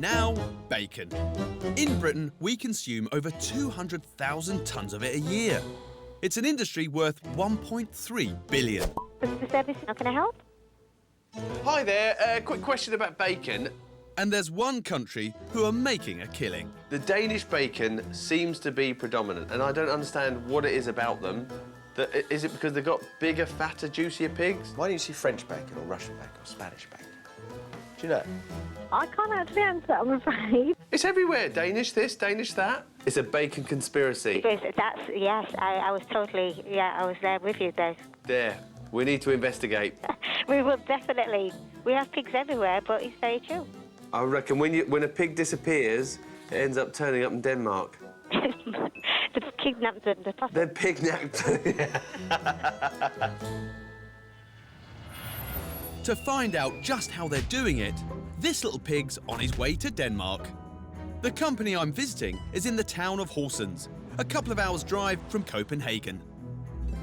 now, bacon. In Britain, we consume over 200,000 tonnes of it a year. It's an industry worth 1.3 billion. Customer service, how can I help? Hi there, quick question about bacon. And there's one country who are making a killing. The Danish bacon seems to be predominant, and I don't understand what it is about them. Is it because they've got bigger, fatter, juicier pigs? Why don't you see French bacon or Russian bacon or Spanish bacon? Do you know? I can't actually answer, I'm afraid. It's everywhere. Danish this, Danish that. It's a bacon conspiracy. Yes, I was totally, I was there with you there. There. We need to investigate. We will definitely. We have pigs everywhere, but it's very true. I reckon when a pig disappears, it ends up turning up in Denmark. They've kidnapped the puppet. They're pig-napped. To find out just how they're doing it, this little pig's on his way to Denmark. The company I'm visiting is in the town of Horsens, a couple of hours' drive from Copenhagen.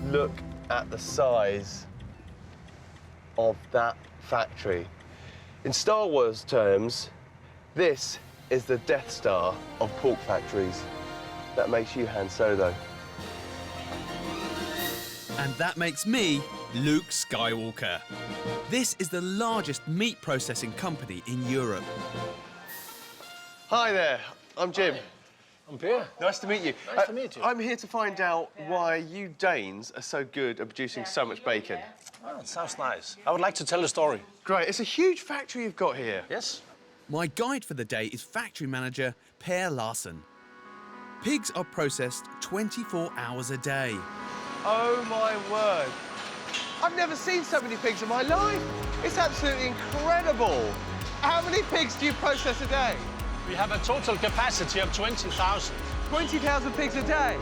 Look at the size of that factory. In Star Wars terms, this is the Death Star of pork factories. That makes you Han Solo. And that makes me Luke Skywalker. This is the largest meat processing company in Europe. Hi there, I'm Jim. I'm Pierre. Nice to meet you. Nice to meet you. I'm here to find out why you Danes are so good at producing so much bacon. Oh, it sounds nice. I would like to tell a story. Great, it's a huge factory you've got here. Yes? My guide for the day is factory manager Per Larsen. Pigs are processed 24 hours a day. Oh my word. I've never seen so many pigs in my life. It's absolutely incredible. How many pigs do you process a day? We have a total capacity of 20,000. 20,000 pigs a day.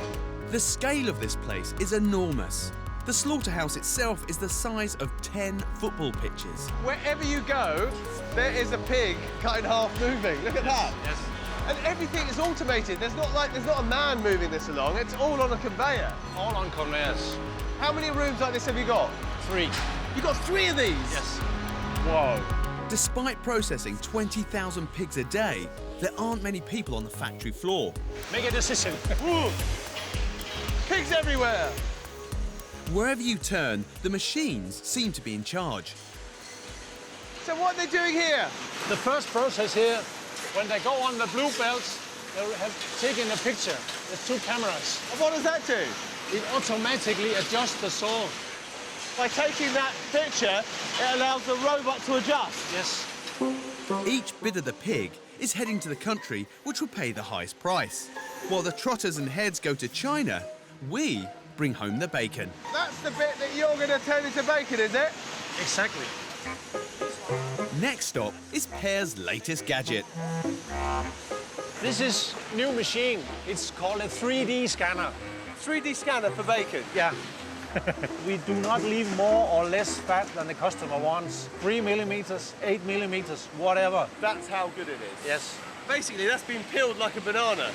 The scale of this place is enormous. The slaughterhouse itself is the size of 10 football pitches. Wherever you go, there is a pig kind of half moving. Look at that. Yes. And everything is automated. There's not a man moving this along. It's all on a conveyor. All on conveyors. How many rooms like this have you got? 3. You got 3 of these? Yes. Whoa. Despite processing 20,000 pigs a day, there aren't many people on the factory floor. Make a decision. Pigs everywhere. Wherever you turn, the machines seem to be in charge. So what are they doing here? The first process here, when they go on the blue belts, they have taken a picture with 2 cameras. And what does that do? It automatically adjusts the saw. By taking that picture, it allows the robot to adjust. Yes. Each bit of the pig is heading to the country which will pay the highest price. While the trotters and heads go to China, we bring home the bacon. That's the bit that you're going to turn into bacon, is it? Exactly. Next stop is Per's latest gadget. This is new machine. It's called a 3D scanner. 3D scanner for bacon. Yeah. We do not leave more or less fat than the customer wants. 3 millimeters, 8 millimeters, whatever. That's how good it is. Yes. Basically, that's been peeled like a banana.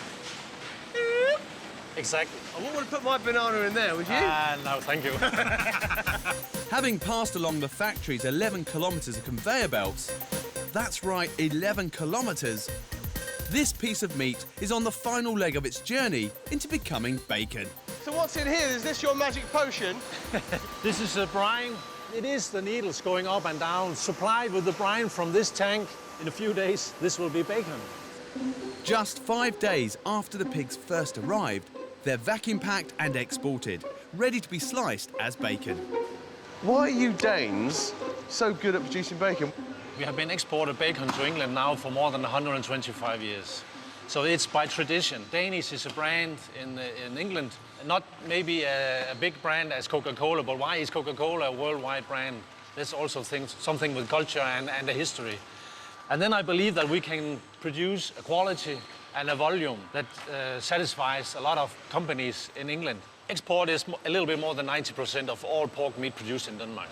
Exactly. I wouldn't want to put my banana in there, would you? No, thank you. Having passed along the factory's 11 kilometres of conveyor belts, that's right, 11 kilometres, this piece of meat is on the final leg of its journey into becoming bacon. So what's in here? Is this your magic potion? This is a brine. It is the needles going up and down, supplied with the brine from this tank. In a few days, this will be bacon. Just 5 days after the pigs first arrived, they're vacuum packed and exported, ready to be sliced as bacon. Why are you Danes so good at producing bacon? We have been exported bacon to England now for more than 125 years. So it's by tradition. Danish is a brand in England, not maybe a big brand as Coca-Cola, but why is Coca-Cola a worldwide brand? There's also something with culture and a history. And then I believe that we can produce a quality and a volume that satisfies a lot of companies in England. Export is a little bit more than 90% of all pork meat produced in Denmark.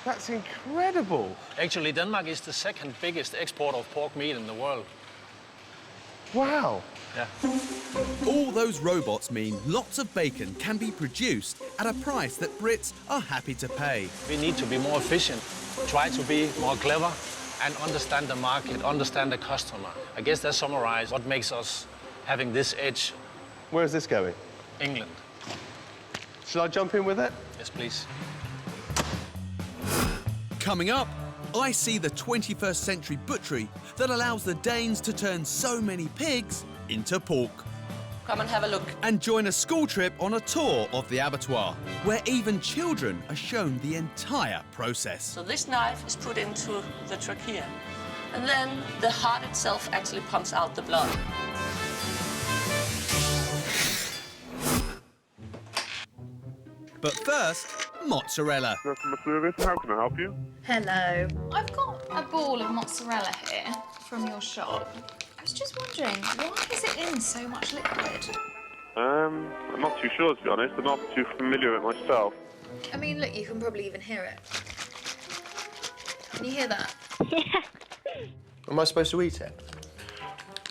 That's incredible. Actually, Denmark is the second biggest exporter of pork meat in the world. Wow. Yeah. All those robots mean lots of bacon can be produced at a price that Brits are happy to pay. We need to be more efficient, try to be more clever, and understand the market, understand the customer. I guess that summarizes what makes us having this edge. Where is this going? England. Shall I jump in with it? Yes, please. Coming up, I see the 21st century butchery that allows the Danes to turn so many pigs into pork. Come and have a look. And join a school trip on a tour of the abattoir, where even children are shown the entire process. So this knife is put into the trachea, and then the heart itself actually pumps out the blood. But first, mozzarella. How can I help you? Hello. I've got a ball of mozzarella here from your shop. I was just wondering, why is it in so much liquid? I'm not too sure, to be honest. I'm not too familiar with it myself. I mean, look, you can probably even hear it. Can you hear that? Am I supposed to eat it?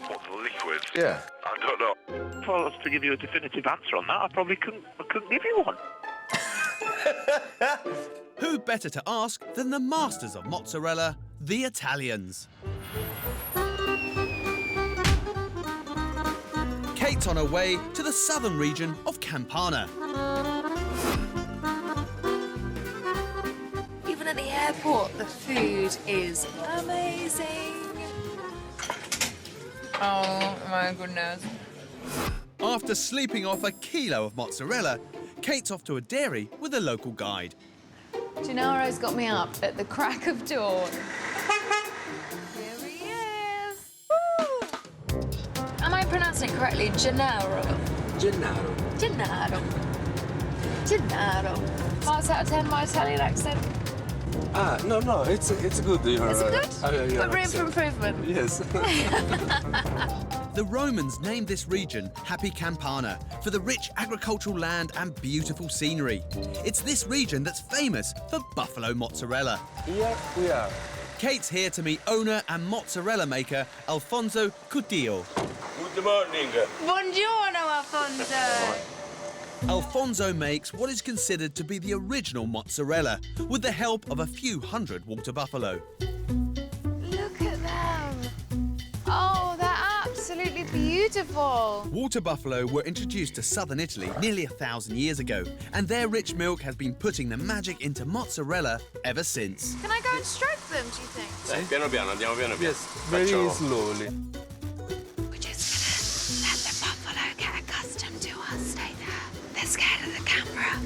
What, the liquid? Yeah. I don't know. If I was to give you a definitive answer on that, I probably couldn't give you one. Who better to ask than the masters of mozzarella, the Italians? Kate's on her way to the southern region of Campania. Even at the airport, the food is amazing. Oh my goodness. After sleeping off a kilo of mozzarella, Kate's off to a dairy with a local guide. Gennaro's got me up at the crack of dawn. Here he is. Woo! Am I pronouncing it correctly? Gennaro. Gennaro. Gennaro. Gennaro. 5 out of 10, my Italian accent. No, it's good. Is it good? Yeah, But room for improvement. Yes. The Romans named this region Happy Campania for the rich agricultural land and beautiful scenery. It's this region that's famous for buffalo mozzarella. Here we are. Kate's here to meet owner and mozzarella maker Alfonso Cudillo. Good morning. Buongiorno, Alfonso. Alfonso makes what is considered to be the original mozzarella with the help of a few hundred water buffalo. Look at them. Oh, they're absolutely beautiful. Water buffalo were introduced to southern Italy nearly 1,000 years ago, and their rich milk has been putting the magic into mozzarella ever since. Can I go and stroke them, do you think? Piano piano, andiamo piano piano. Yes, very slowly. We're just gonna let the buffalo get accustomed to us. Stay there. They're scared of the camera.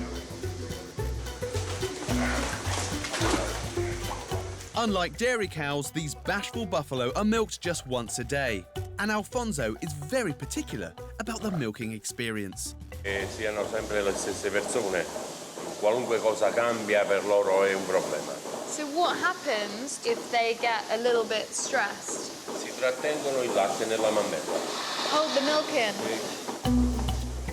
Unlike dairy cows, these bashful buffalo are milked just once a day. And Alfonso is very particular about the milking experience. Siano sempre le stesse persone. Qualunque cosa cambia per loro è un problema. So what happens if they get a little bit stressed? Si trattengono il latte nella mammella. Hold the milk in.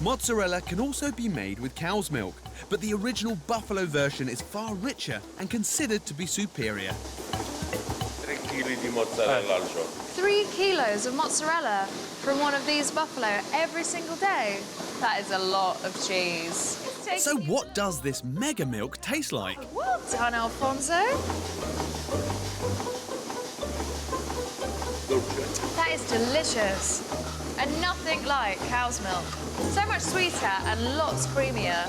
Mozzarella can also be made with cow's milk, but the original buffalo version is far richer and considered to be superior. 3 kg di mozzarella al giorno. 3 kilos of mozzarella from one of these buffalo every single day. That is a lot of cheese. So what does this mega milk taste like? Well done, Alfonso. That is delicious. And nothing like cow's milk. So much sweeter and lots creamier.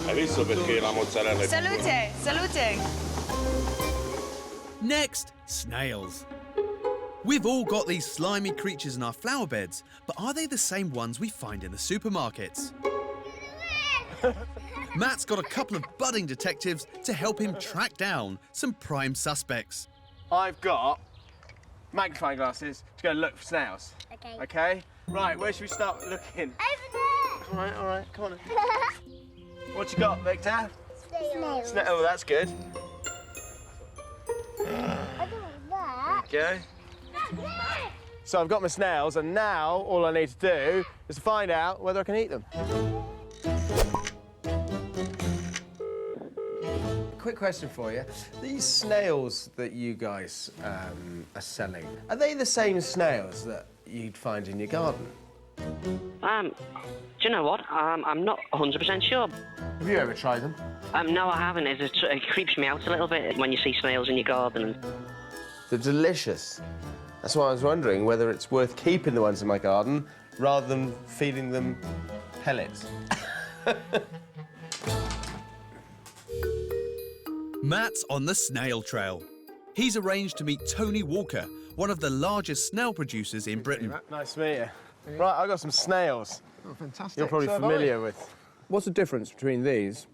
Hai visto perché la mozzarella è Salute, salute. Next, snails. We've all got these slimy creatures in our flower beds, but are they the same ones we find in the supermarkets? Matt's got a couple of budding detectives to help him track down some prime suspects. I've got magnifying glasses to go look for snails. Okay. Okay? Right, where should we start looking? Over there. All right, come on. What you got, Victor? Snails. Oh, that's good. I don't want that. Okay. So I've got my snails, and now all I need to do is to find out whether I can eat them. Quick question for you. These snails that you guys are selling, are they the same snails that you'd find in your garden? Do you know what? I'm not 100% sure. Have you ever tried them? No, I haven't. It creeps me out a little bit when you see snails in your garden. They're delicious. That's why I was wondering whether it's worth keeping the ones in my garden rather than feeding them pellets. Matt's on the snail trail. He's arranged to meet Tony Walker, one of the largest snail producers in Britain. Nice to meet you. Right, I've got some snails. Oh, fantastic. You're probably familiar with. What's the difference between these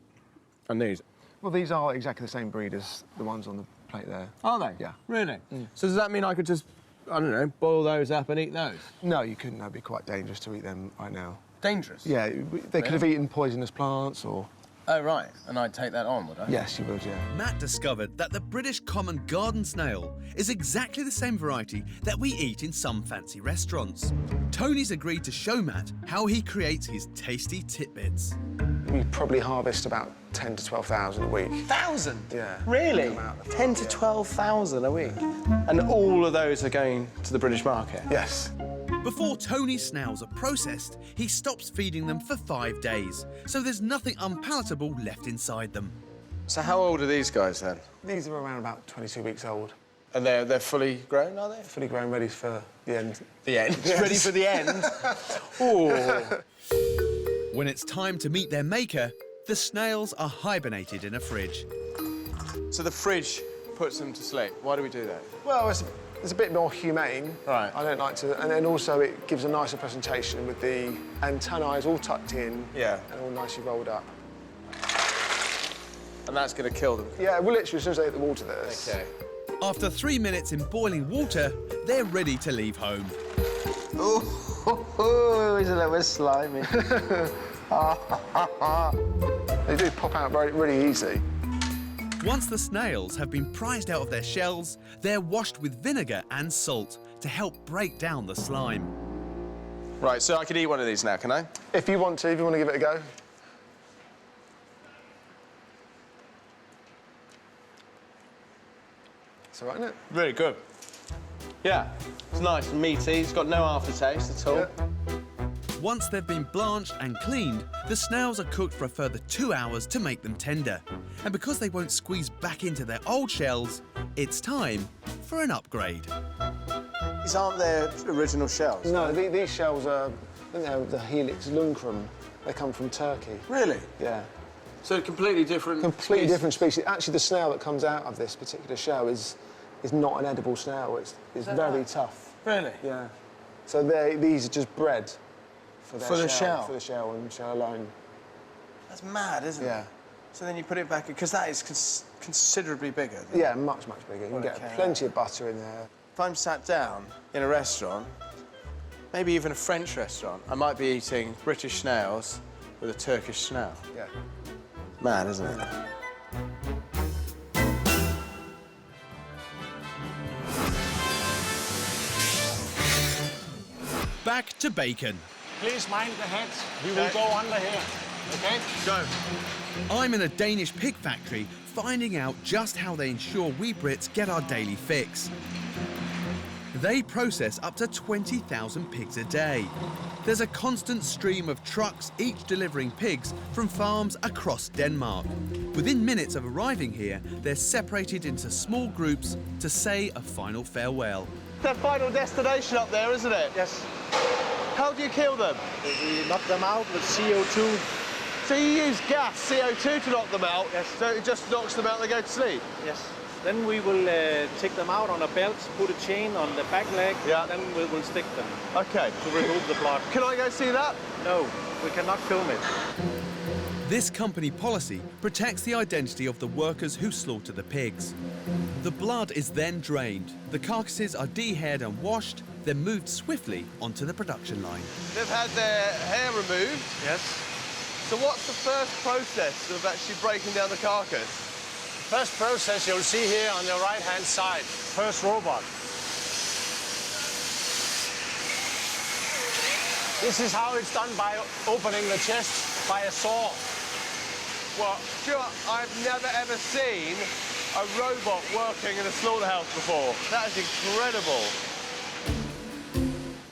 and these? Well, these are exactly the same breed as the ones on the plate there. Are they? Yeah. Really? So does that mean I could just, I don't know, boil those up and eat those? No, you couldn't. That'd be quite dangerous to eat them right now. Dangerous? Yeah, they could have eaten poisonous plants or... Oh, right. And I'd take that on, would I? Yes, you would, yeah. Matt discovered that the British common garden snail is exactly the same variety that we eat in some fancy restaurants. Tony's agreed to show Matt how he creates his tasty titbits. We probably harvest about 10 to 12,000 a week. 1,000? Yeah. Really? 10 to 12,000 a week? And all of those are going to the British market? Yes. Before Tony's snails are processed, he stops feeding them for 5 days, so there's nothing unpalatable left inside them. So how old are these guys then? These are around about 22 weeks old. And they're fully grown, are they? Fully grown, ready for the end. The end? Yes. Ready for the end? Oh. When it's time to meet their maker, the snails are hibernated in a fridge. So the fridge puts them to sleep. Why do we do that? Well, it's a bit more humane. Right. I don't like to... And then also it gives a nicer presentation with the antennae all tucked in. Yeah. And all nicely rolled up. And that's going to kill them? Yeah, well, literally, as soon as they hit the water, this. OK. After 3 minutes in boiling water, they're ready to leave home. Oh, it's a little bit slimy. They do pop out really easy. Once the snails have been prized out of their shells, they're washed with vinegar and salt to help break down the slime. Right, so I could eat one of these now, can I? If you want to give it a go. It's all right, isn't it? Really good. Yeah, it's nice and meaty. It's got no aftertaste at all. Yeah. Once they've been blanched and cleaned, the snails are cooked for a further 2 hours to make them tender. And because they won't squeeze back into their old shells, it's time for an upgrade. These aren't their original shells? No, these shells are, I think they're the Helix luncrum. They come from Turkey. Really? Yeah. So completely different Completely different species. Actually, the snail that comes out of this particular shell is not an edible snail. It's very tough. Really? Yeah. So these are just bred for the shell? For the shell and shell alone. That's mad, isn't it? Yeah. So then you put it back, because that is considerably bigger. Yeah, much bigger. You can get plenty of butter in there. If I'm sat down in a restaurant, maybe even a French restaurant, I might be eating British snails with a Turkish snail. Yeah. Mad, isn't it? Back to bacon. Please mind the heads. We will go under here. OK? Go. I'm in a Danish pig factory, finding out just how they ensure we Brits get our daily fix. They process up to 20,000 pigs a day. There's a constant stream of trucks, each delivering pigs from farms across Denmark. Within minutes of arriving here, they're separated into small groups to say a final farewell. Their final destination up there, isn't it? Yes. How do you kill them? We knock them out with CO2. So you use gas, CO2, to knock them out? Yes. So it just knocks them out and they go to sleep? Yes. Then we will take them out on a belt, put a chain on the back leg, and then we will stick them. OK. To remove the blood. Can I go see that? No, we cannot film it. This company policy protects the identity of the workers who slaughter the pigs. The blood is then drained, the carcasses are de-haired and washed, then moved swiftly onto the production line. They've had their hair removed? Yes. So what's the first process of actually breaking down the carcass? First process you'll see here on the right-hand side. First robot. This is how it's done by opening the chest by a saw. Well, do you know what? I've never ever seen a robot working in a slaughterhouse before. That is incredible.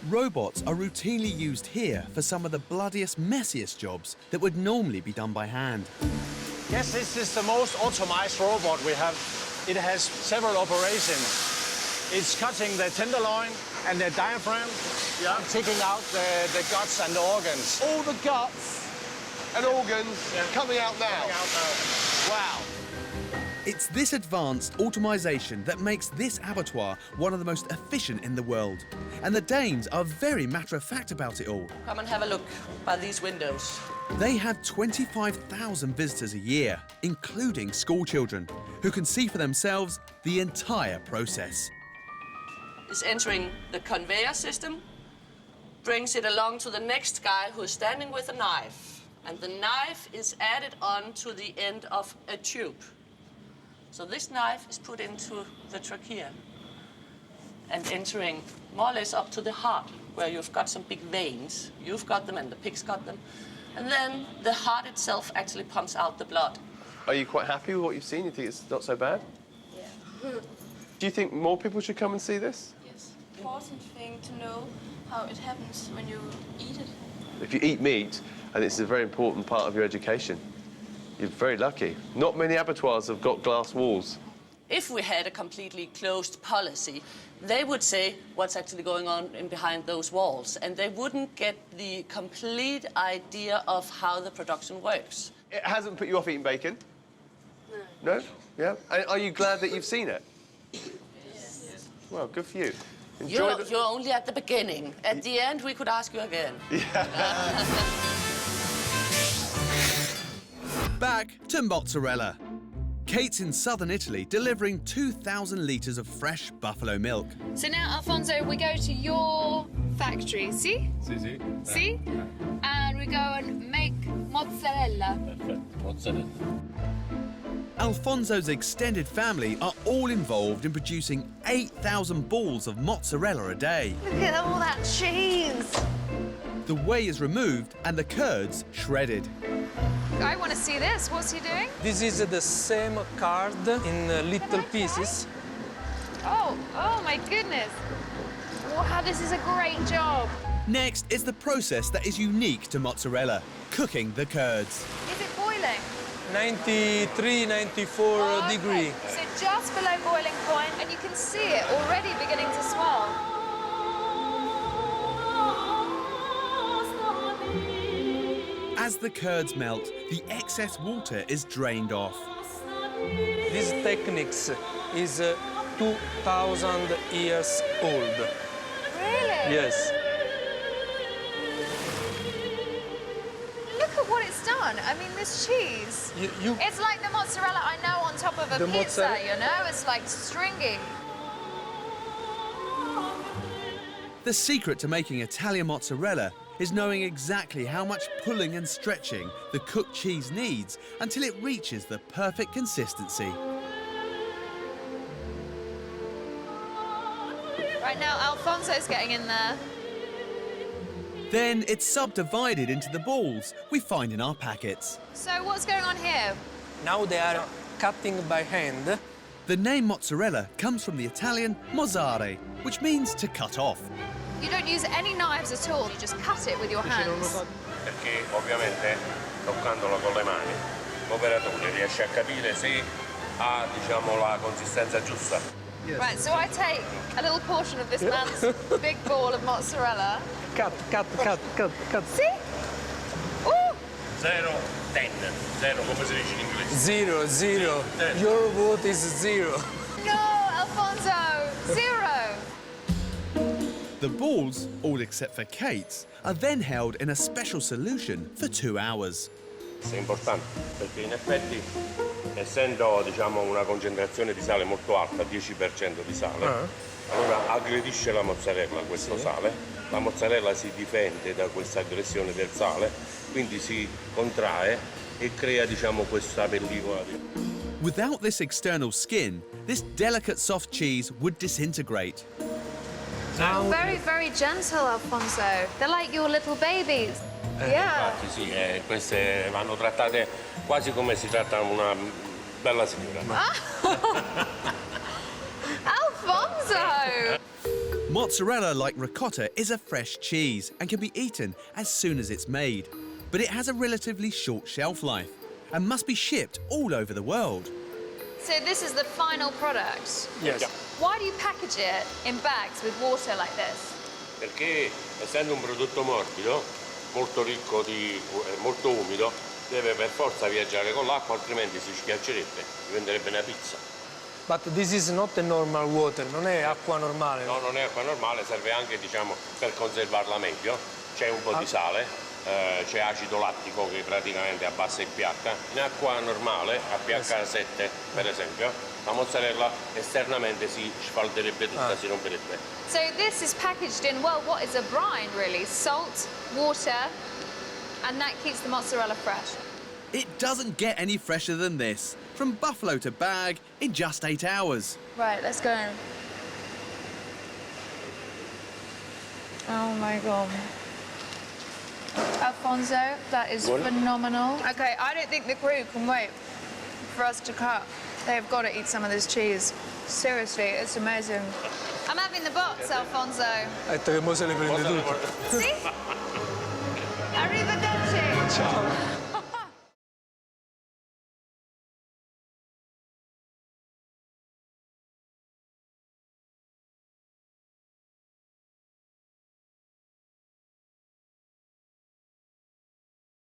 Robots are routinely used here for some of the bloodiest, messiest jobs that would normally be done by hand. Yes, this is the most automized robot we have. It has several operations. It's cutting the tenderloin and the diaphragm, taking out the guts and the organs. All the guts and organs coming out now. Wow. It's this advanced automation that makes this abattoir one of the most efficient in the world. And the Danes are very matter-of-fact about it all. Come and have a look by these windows. They have 25,000 visitors a year, including school children, who can see for themselves the entire process. Is entering the conveyor system, brings it along to the next guy who is standing with a knife. And the knife is added on to the end of a tube. So this knife is put into the trachea and entering more or less up to the heart, where you've got some big veins. You've got them and the pig's got them. And then the heart itself actually pumps out the blood. Are you quite happy with what you've seen? You think it's not so bad? Yeah. Do you think more people should come and see this? Yes. Important thing to know how it happens when you eat it. If you eat meat, and it's a very important part of your education, you're very lucky. Not many abattoirs have got glass walls. If we had a completely closed policy, they would say what's actually going on in behind those walls, and they wouldn't get the complete idea of how the production works. It hasn't put you off eating bacon? No. No? Yeah? And are you glad that you've seen it? Yes. Well, good for you. Enjoy You're only at the beginning. At the end, we could ask you again. Back to mozzarella. Kate's in southern Italy delivering 2,000 litres of fresh buffalo milk. So now, Alfonso, we go to your factory, see? Sì. See? And we go and make mozzarella. Perfetto, mozzarella. Alfonso's extended family are all involved in producing 8,000 balls of mozzarella a day. Look at all that cheese. The whey is removed and the curds shredded. I want to see this. What's he doing? This is the same card in little pieces. Oh my goodness. Wow, this is a great job. Next is the process that is unique to mozzarella, cooking the curds. Is it boiling? 93, 94 degree. So just below boiling point, and you can see it already beginning to swell. As the curds melt, the excess water is drained off. This technique is 2,000 years old. Really? Yes. Look at what it's done. I mean, this cheese. It's like the mozzarella I know on top of a pizza, you know? It's like stringy. The secret to making Italian mozzarella is knowing exactly how much pulling and stretching the cooked cheese needs until it reaches the perfect consistency. Right now, Alfonso's getting in there. Then it's subdivided into the balls we find in our packets. So what's going on here? Now they are cutting by hand. The name mozzarella comes from the Italian mozzare, which means to cut off. You don't use any knives at all, you just cut it with your hands. Perché ovviamente toccandolo con le mani l'operatore riesce a capire se ha, diciamo, la consistenza giusta. Right, so I take a little portion of this man's big ball of mozzarella. Cut. See? Ooh! 0, 10. 0 come si dice in inglese. Zero. Your vote is 0. No, Alfonso! 0! The balls, all except for Kate's, are then held in a special solution for 2 hours. È importante perché in effetti, essendo, diciamo, una concentrazione di sale molto alta, 10% di sale, allora aggredisce la mozzarella questo sale. La mozzarella si difende da questa aggressione del sale, quindi si contrae e crea, diciamo, questa pellicola. Without this external skin, this delicate soft cheese would disintegrate. Very, very gentle, Alfonso. They're like your little babies. Yeah. Infatti sì, queste vanno trattate quasi come si tratta una bella signora. Alfonso! Mozzarella, like ricotta, is a fresh cheese and can be eaten as soon as it's made. But it has a relatively short shelf life and must be shipped all over the world. So this is the final product? Yes. Why do you package it in bags with water like this? Perché essendo un prodotto morbido, molto ricco molto umido, deve per forza viaggiare con l'acqua, altrimenti si schiaccerebbe, diventerebbe una pizza. But this is not a normal water, non è acqua normale. No, non è acqua normale, serve anche, diciamo, per conservarla meglio. C'è un po' di sale, c'è acido lattico che praticamente abbassa il pH. In acqua normale, a pH 7 per esempio, la mozzarella esternamente si sfalderebbe tutta, si romperebbe. So this is packaged in, well, what is a brine really? Salt, water, and that keeps the mozzarella fresh. It doesn't get any fresher than this. From buffalo to bag in just 8 hours. Right, let's go. Oh my God. Alfonso, that is phenomenal. Okay, I don't think the crew can wait for us to cut. They've got to eat some of this cheese. Seriously, it's amazing. I'm having the box, Alfonso. Ha detto che mo se le prende tutte. Sì? Arrivederci. Ciao.